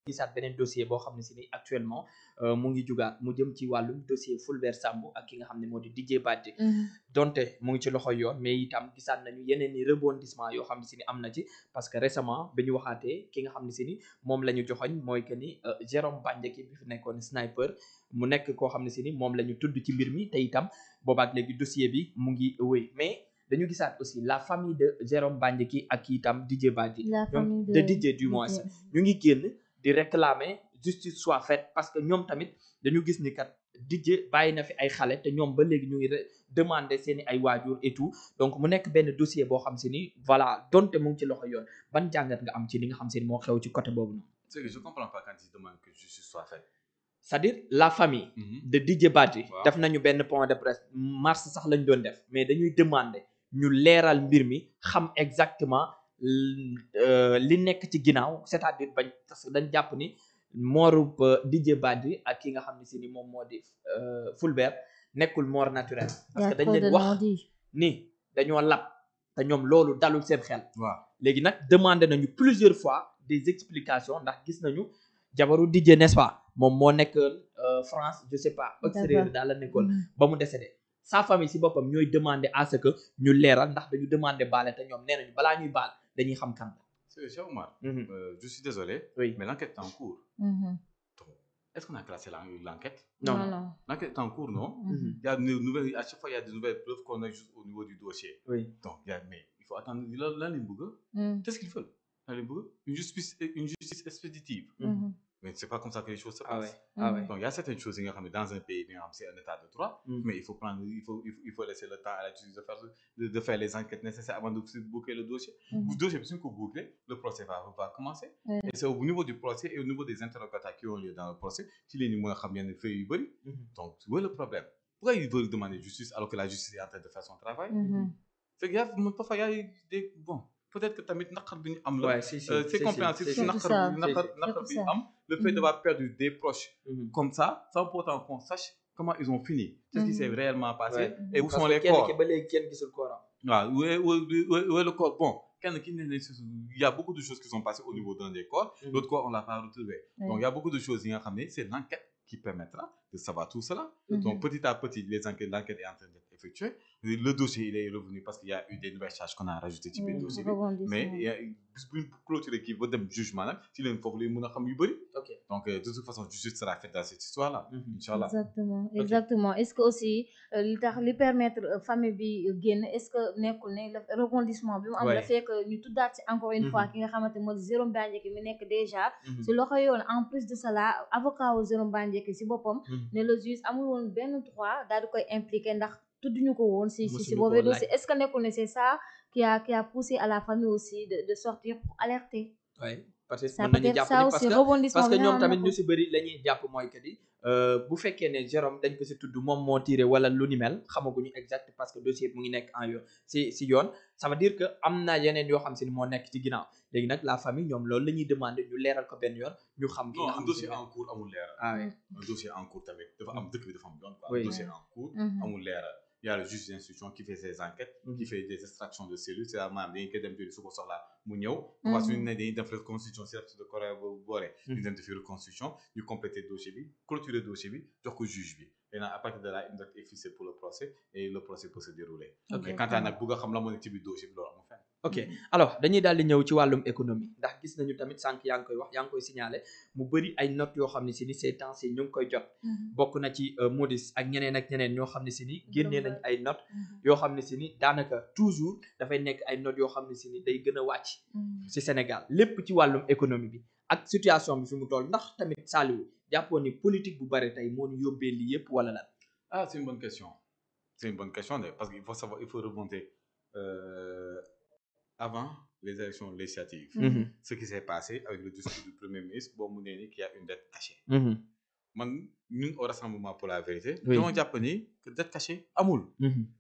gisaat beneen dossier boo xam ne si ni actuellement mu ngi jugaat mu jëm ci wàllum dossier Fulbert Sambou ak ki nga xam ne moo di Didier Badji donte mu ngi ci loxo yoon mais itam gisaat nañu yeneen ni rebondissement yoo xam ne si ni am na ci parce que récemment bi ñu waxaatee ki nga xam ne si ni moom la ñu joxoñ mooy que ni Jérôme Bandiaky bi fi nekkoon sniper mu nekk koo xam ne si ni moom la ñu tudd ci mbir mi te itam boobaak léegi dossier bi mu ngi wéy mais dañu gisaat aussi la famille de Jérôme Bandiaky ak itam Didier Badji ñoom de Didier du moins ñu ngi génn di réclamer justice soit faite parce que ñoom tamit dañu gis ni kat Didier bàyyi na fi ay xale te ñoom ba léegi ñu ngi demander seeni ay waajur et tout donc mu nekk benn dossier boo xam si ni voilà donte mu ngi ci loxo yoon ban jàngat nga am ci li nga xam si ni moo xew ci côté boobu noonu. C'est que je comprends pas quand ils demandent que justice soit faite. C'est-à-dire la famille de Didier Badji def nañu benn point de presse mars sax lañ doon def mais dañuy demander ñu leeral mbir mi xam exactement li nekk ci ginnaaw c'est-à-dire bañ parce que dañ jàpp ni mooru Didier Badji ak ki nga xam ne si ni moom moo di Fulbert nekkul mort naturelle parce que dañ leen wax ni dañoo lab te ñoom loolu dalul seen xel léegi nag demandé nañu plusieurs fois des explications ndax gis nañu jabaru Didier n'est-ce pas moom moo nekk France je sais pas extérieur daal la nekkoon ba mu décédé sa famille si boppam ñooy demander à ce que ñu leeral ndax dañu demander baale te ñoom nee nañu balaa ñuy baal dañuy xam kan la. C'est Cheikh Oumar. Je suis désolé. Oui. Mais l'enquête est en cours. Donc, est-ce qu'on a classé l'enquête? Non. L'enquête est en cours, non? Il y a de nouvelles, à chaque fois il y a de nouvelles preuves qu'on a juste au niveau du dossier. Oui. Donc mais il faut attendre là les bëgg. Qu'est-ce qu'ils veulent? Là les bëgg une justice expéditive. Mais c'est pas comme ça que les choses se passent. Donc il y a certaines choses dans un pays c'est un état de droit, mais il faut laisser le temps à la justice de faire les enquêtes nécessaires avant de boucler le dossier. Le dossier si qu'on boucle, le procès va commencer. Et c'est au niveau du procès et au niveau des interrogatoires qui ont lieu dans le procès qu'il est moins xam yenn fait yu bari. Donc où est le problème? Pourquoi ils veulent demander justice alors que la justice est en train de faire son travail? Fait que parfois il y a des peut-être que tamit naqar bi ñu am la c'est compréhensible si naqar bi am le fait d'avoir perdu des proches comme ça sans pourtant qu'on sache comment ils ont fini qu'est-ce qui s'est réellement passé et où sont les corps ba léegi kenn gisul corps waaw où est le corps bon kenn ki ne il y a beaucoup de choses qui sont passées au niveau d'un des corps l'autre corps on l'a pas retrouvé donc il y a beaucoup de choses yi nga xam ne c'est l'enquête qui permettra de savoir tout cela. Donc petit à petit l'enquête est en train d'être effectuée. Le dossier il est revenu parce qu'il y a eu des nouvelles charges qu'on a rajoutées ci biir dossier bi mais il y a bis bu ñu clôturer kii ba dem jugement nag ci leen foofu lay mën a xam yu bëri. Donc de toute façon justice sera faite dans cette histoire là. Inch'Allah. Exactement est-ce que aussi li permettre famille bi génn est-ce que nekkul ne rebondissement bi mu am la fekk ñu tuddaat ci encore une fois ki nga xamante moo di Jérôme Bandiaky mi nekk déjà ci loxo yoon en plus de cela avocat wu Jérôme Bandiaky si boppam ne le juge amul woon benn droit daal di koy impliqué ndax tudduñu ko woon si boobee dossier est-ce que nekkul ne c'est ça qui a poussé à la famille aussi de sortir pour alerter. Oui parce que mën nañu jàpp ni parce que ñoom tamit ñu si bëri la ñuy jàpp mooy que ni bu fekkee ne Jérôme dañ ko si tudd moom moo tiré wala lu ni mel xamaguñu exact parce que dossier mu ngi nekk en yoon si yoon ça veut dire que am na yeneen yoo xam si ni moo nekk ci ginnaaw léegi nag la famille ñoom loolu la ñuy demander ñu leeral ko benn yoon ñu xam. ki nga xam un dossier en cours amul leeral. Un dossier en cours tamit dafa am dëkk bi dafa am yoon quoi. Un dossier en cours amul leeral. Il y a le juge d'instruction qui fait ses enquêtes, qui fait des extractions de cellules, c'est la maanaam dañuy koy dem jëli su ko soxlaa mu ñëw. parce que suñu ne dañuy def reconstitution si de corroborer. ñu dem defi reconstitution ñu compléter dossier bi clôturer dossier bi jox ko juge bi. Et à partir de là une date est fixée pour le procès et le procès peut se dérouler. Mais quant à nag bëgg a xam la moo nekk ci biir dossier bi loolu amul fenn. ok alors dañuy daal di ñëw ci wàllum économie ndax gis nañu tamit sànq yaa ngi koy signaler mu bëri ay notes yoo xam ne si ni ces temps-ci ñu ngi koy jot bokk na ci Moody's ak ñeneen ñoo xam ne si ni génnee nañ ay notes yoo xam ne si ni daanaka toujours dafay nekk ay notes yoo xam ne si ni day gën a wàcc ci Sénégal lépp ci wàllum économie bi ak situation bi fi mu toll ndax tamit Saliou jàppoon ni politique bu bëri tey moo ñu yóbbee lii yëpp wala lan. C'est une bonne question parce qu'il faut savoir il faut remonter avant les élections législatives. Ce qui s'est passé avec le discours du premier ministre boo mu nee ni qu'il y a une dette cachée. man ñun au Rassemblement pour la vérité. dañoo jàpp ni que dette cachée amul.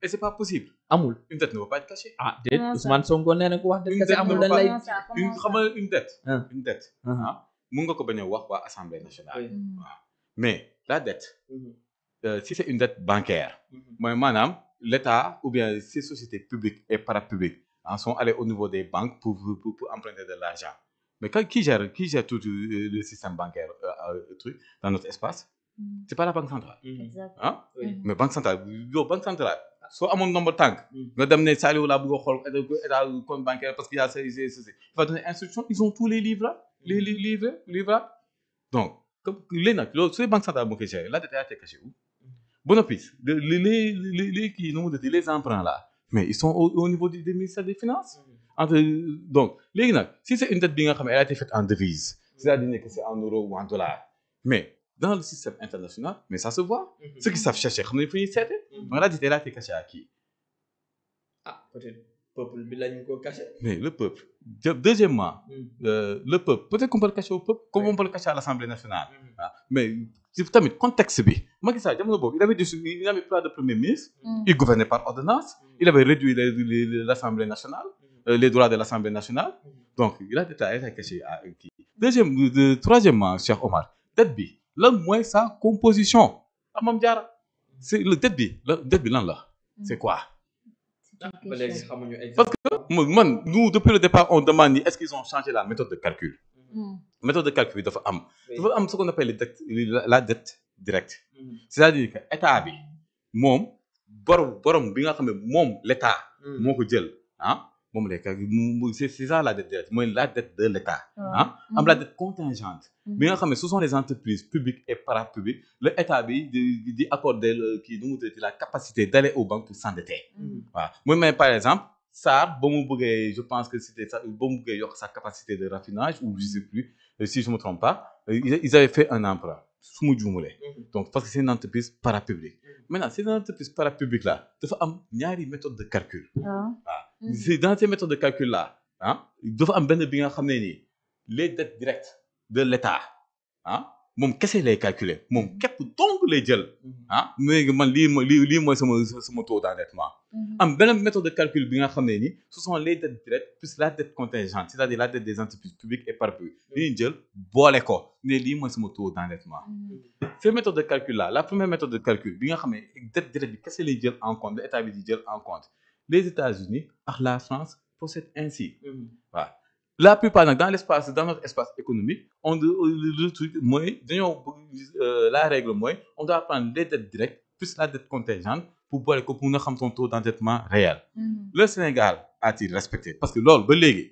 Et c'est pas possible. amul une dette ne peut pas être cachée. déet Ousmane Sonko nee na ko wax dette cachée amul lan lay. une dette. mun nga ko bañ a wax waa Assemblée nationale. waaw mais la dette. Si c'est une dette bancaire. mooy maanaam l'État ou bien ces sociétés publiques et parapubliques sont allés au niveau des banques pour emprunter de l'argent Mais qui gère tout le système bancaire dans notre espace? C'est pas la banque centrale. Hein? Mais banque centrale, soit à mon nombre de tanks, nga dem ne Saliou laa bëgg a xool compte bancaire parce qu'il y a ceci. Il va donner instruction, ils ont tous les livres là, les livres. Donc, comme les nag loolu su banque centrale moo koy gérer la dette a été cachée où? Bonopis, les emprunts là, mais ils sont au niveau du ministère des Finances. Donc, léegi nag si c'est une dette bi nga xam ne elle a été faite en devise, c'est-à-dire que c'est en euros ou en dollars, mais dans le système international, mais ça se voit. Ceux qui savent chercher, xam nañu fu ñuy seete. Mais la dette elle a été cachée à qui? Peut-être peuple bi lañ ko caché. Mais le peuple. Deuxièmement, le peuple. Peut-être qu'on peut le cacher au peuple, comme on peut le cacher à l'Assemblée nationale. Mais tamit contexte bi. Macky Sall jamono boobu il avait pas de premier ministre. Il gouvernait par ordonnance. Il avait réduit l'Assemblée nationale, les droits de l'Assemblée nationale. Donc il a été caché à qui? Troisièmement, Cheikh Omar, dette bi. Lan mooy sa composition Mame Diarra c'est le dette bi lan la c'est quoi? Parce que nous depuis le départ on demande est-ce qu'ils ont changé la méthode de calcul. Méthode de calcul dafa am ce qu'on appelle la dette directe. C'est-à-dire que état bi moom borom bi nga xam ne moom l'état moo ko jël moom c'est ça la dette directe mooy la dette de l'état am la dette contingente bi nga xam ne ce sont les entreprises publiques et parapubliques le état bi di accorder kii nu mu tuddati la capacité d'aller aux banques pour s'endetter waaw mooy may par exemple SAR ba mu bëggee je pense que c'était ça ba mu bëggee yokk sa capacité de raffinage ou je sais plus si je me trompe pas ils avaient fait un emprunt su ma juumulee donc parce que c'est une entreprise parapublique maintenant ces entreprises parapubliques là dafa am ñaari méthode de calcul c'est dans ces méthodes de calcul là dafa am benn bi nga xam ne nii les dettes directes de l'État moom kese lay calculer moom képp donc lay jël léegi man lii mooy sama taux d'endettement am benn méthode de calcul bi nga xam ne nii ce sont les dettes directes plus la dette contingente c'est-à-dire la dette des entreprises publiques et parapubliques li ñu jël boole ko ne lii mooy sama taux d'endettement ces méthodes de calcul là la première méthode de calcul bi nga xam ne dette directe bi kese lay jël en compte l'État bi di jël en compte les États-Unis ak la France procèdent ainsi waaw la plupart nag dans notre espace économique le truc mooy dañoo la règle mooy on doit prendre les dettes directes plus la dette contingente pour boole ko pour nga xam son taux d'endettement réel le Sénégal a-t-il respecté parce que loolu ba léegi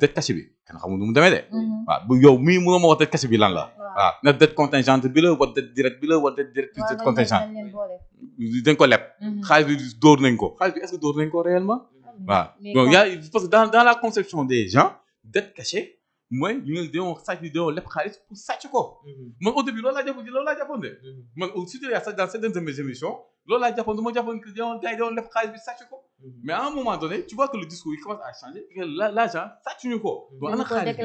dette cachée bi kenn xamul nu mu demee de waaw bu yow mii mënoo ma wax dette cachée bi lan la waaw na dette contingente bi la wala dette directe bi la wala dette directe plus dette contingente dañ ko leb xaalis bi dóor nañ ko xaalis bi est-ce que dóor nañ ko réellement waaw donc parce que dans la conception des gens dette cachée mooy ñu ne dañoo leb xaalis pour sàcc ko man au début loolu laa jàppoon de man surtout dans certaines de mes émissions loolu laa jàppoon dama jàppoon que gars yi dañoo leb xaalis bi sàcc ko mais à un moment donné tu vois que le discours il commence à changer que l'argent sàccuñu ko donc ana xaalis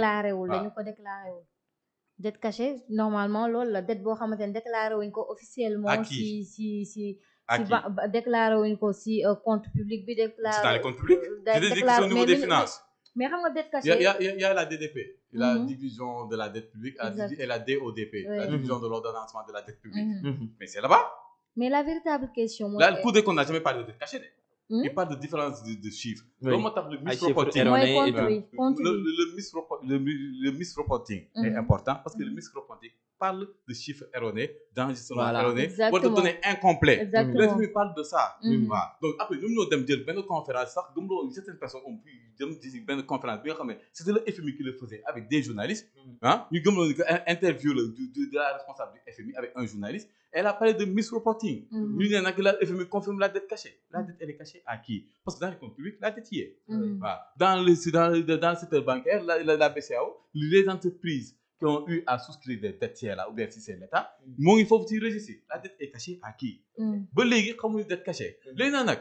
dañu ko déclaré wul dette cachée normalement loolu la dette boo xamante ne déclaré wuñ ko officiellement si déclaré wuñ ko si compte public bi déclaré c'est dans les comptes publics c'est au niveau des finances. Mais xam nga dette cachée il y a la DDP la division de la dette publique et la DODP la division de l'ordonnancement de la dette publique mais c'est là-bas mais la véritable question là le Cour des comptes n'a jamais parlé de dette cachée il parle de différence de chiffres loolu moo tax le misreporting le misreporting est important parce que le misreporting parle de chiffres erronés d'enregistrements erronés wala de données incomplètes le FMI parle de ça waaw donc après ñoom ñoo dem jël benn conférence sax gëmloo certaines personnes ont pu dem ci benn conférence bi nga xam ne c'était le FMI qui le faisait avec des journalistes ñu gëmloo ni que interview de la responsable du FMI avec un journaliste elle a parlé de misreporting ñu ne nag la FMI confirme la dette cachée la dette elle est cachée à qui parce que dans les comptes publics la dette y est waaw dans le secteur bancaire la BCEAO les entreprises qui ont eu à souscrire des dettes là ou bien si c'est l'État moo ngi foofu ci registre la dette est cachée à qui ba léegi xamuñu dette cachée léegi nag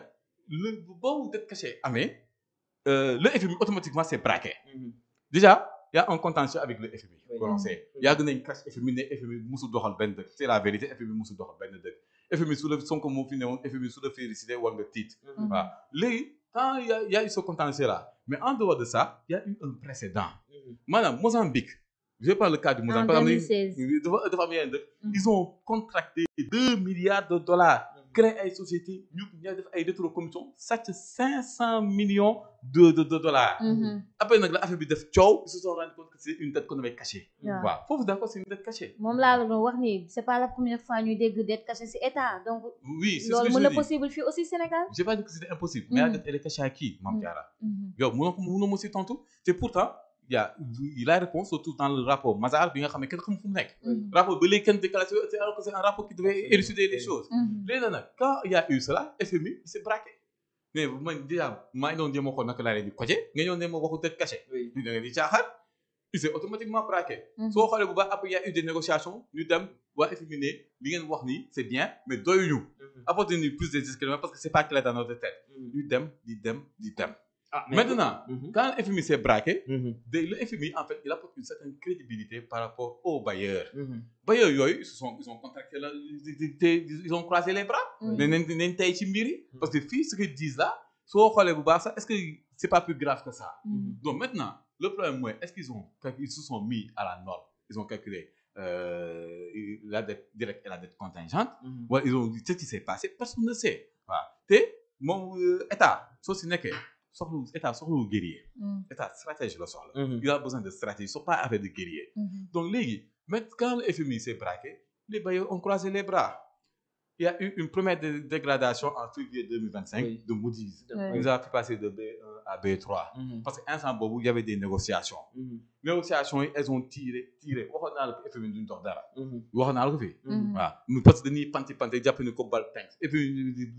boobu dette cachée amee le FMI automatiquement c'est braqué déjà il y a un contentieux avec le FMI on sait yàgg nañ cash FMI ne FMI musul doxal benn dëkk c'est la vérité FMI musul doxal benn dëkk FMI su la Sonko moo fi ne woon FMI su la félicité war nga tiit waaw léegi quand il y a eu ce contentieux là mais en dehors de ça il y a eu un précédent maanaam Mozambique je parle le cas du Mozambique en 2016 dafa am yeneen dëkk ils ont contracté 2 milliards de dollars créer ay sociétés ñu def ay rétrocommission sàcc 500 millions de dollars. après nag la affaire bi def coow ils se sont rendu compte que c'est une dette qu'on avait cachée. waaw foofu d'accord c'est une dette cachée. moom laa la doon wax ni c'est pas la première fois ñuy dégg dette cachée ci état donc. oui c'est loolu mën na possible fii aussi Sénégal. j'ai pas dit que c'était impossible. mais la dette elle est cachée à qui Mame Diarra. yow mënoo ma si tontu te pourtant. il y a la réponse surtout dans le rapport Mazars bi nga xam ne kenn xamul fu mu nekk. rapport ba léegi kenn déclassé alors que c'est un rapport qui devait élucider les choses. léegi nag quand il y a eu cela FMI s'est braqué mais man déjà maa ngi doon jéem a xool naka laa leen di côté nga ñëw ne ma waxu dette cachée. ñu da nga di caaxaan il s'est automatiquement braqué. soo xoolee bu baax après il y a eu des négociations ñu dem waa FMI ne li ngeen wax ni c'est bien mais doyuñu. apportez-nous plus de discrétion parce que c'est pas clair dans notre tête. ñu dem di dem. Ah, maintenant, quand le FMI s'est braqué, le FMI, en fait, il apporte une certaine crédibilité par rapport aux bailleurs. Bailleurs, ils ont contracté, ils ont croisé les bras. Parce que ce qu'ils disent là, est-ce que c'est pas plus grave que ça? Donc maintenant, le problème, est-ce qu'ils se sont mis à la norme? Ils ont calculé la dette directe et la dette contingente. Ouais, ils ont dit ce qui s'est passé, personne ne sait. Voilà. Mon État, État soxlawul guerrier. État stratégie la soxla. Il a besoin de stratégie, ils sont pas affaire de guerrier. Donc léegi mais quand le FMI s'est braqué les bailleurs ont croisé les bras. Il y a eu une première dégradation en février 2025 de Moody's. Ils ont fait passer de B1 à B3. Parce que instant boobu il y avait des négociations. Négociations elles ont tiré waxoon naa la ko FMI duñ dox dara. waxoon naa la ko fii. waaw parce que dañuy panti jàpp ni ko bal tennis et puis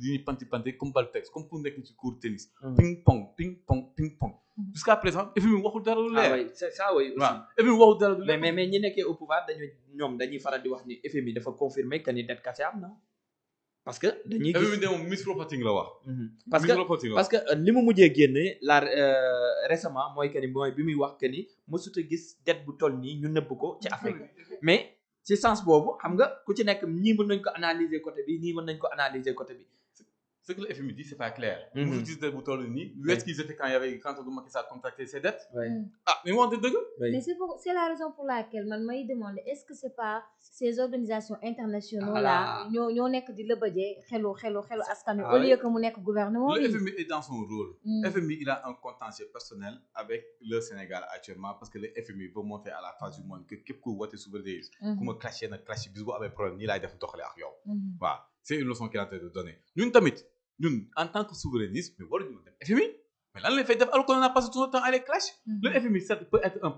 dañuy panti comme bal tennis comme ku nekk ci court tennis. ping pong. Jusqu'à présent FMI waxul dara lu leer. ah oui c'est ça oui aussi. waaw FMI waxul dara lu leer. mais ñi nekkee au pouvoir dañuy faral di wax ni FMI dafa confirmer que ni dette cachée am na. parce que dañuy gis FMI moom misreporting la wax. parce que li mu mujjee génne récemment mooy bi muy wax que ni mësut a gis dette bu toll nii ñu nëbb ko ci Afrique mais ci sens boobu xam nga ku ci nekk ñii mën nañ ko analyser côté bi ñii mën nañ ko analyser côté bi. Ce que le FMI dit, c'est pas clair. Vous utilisez le bouton de nid. Où est-ce qu'ils étaient quand Macky Sall a contracté ses dettes? Ah, mais moi, mais c'est la raison pour laquelle man may demander est-ce que c'est pas ces organisations internationales là ñoo nekk di lëbëjee xelu askan wi au lieu que mu nekk gouvernement le FMI est dans son rôle. FMI il a un contentieux personnel avec le Sénégal actuellement parce que le FMI veut montrer à la face du monde que képp ku woote souverainisme ku ma clashé na clashé bis bu amee problème nii laay def doxalee ak yow. waaw c'est une leçon qu'il est en train de donner. Ñun en tant que souverainiste mais waruñu dem FMI mais lan lañ fay def alors qu'on a passé tout notre temps à les clash. Le FMI ça peut être un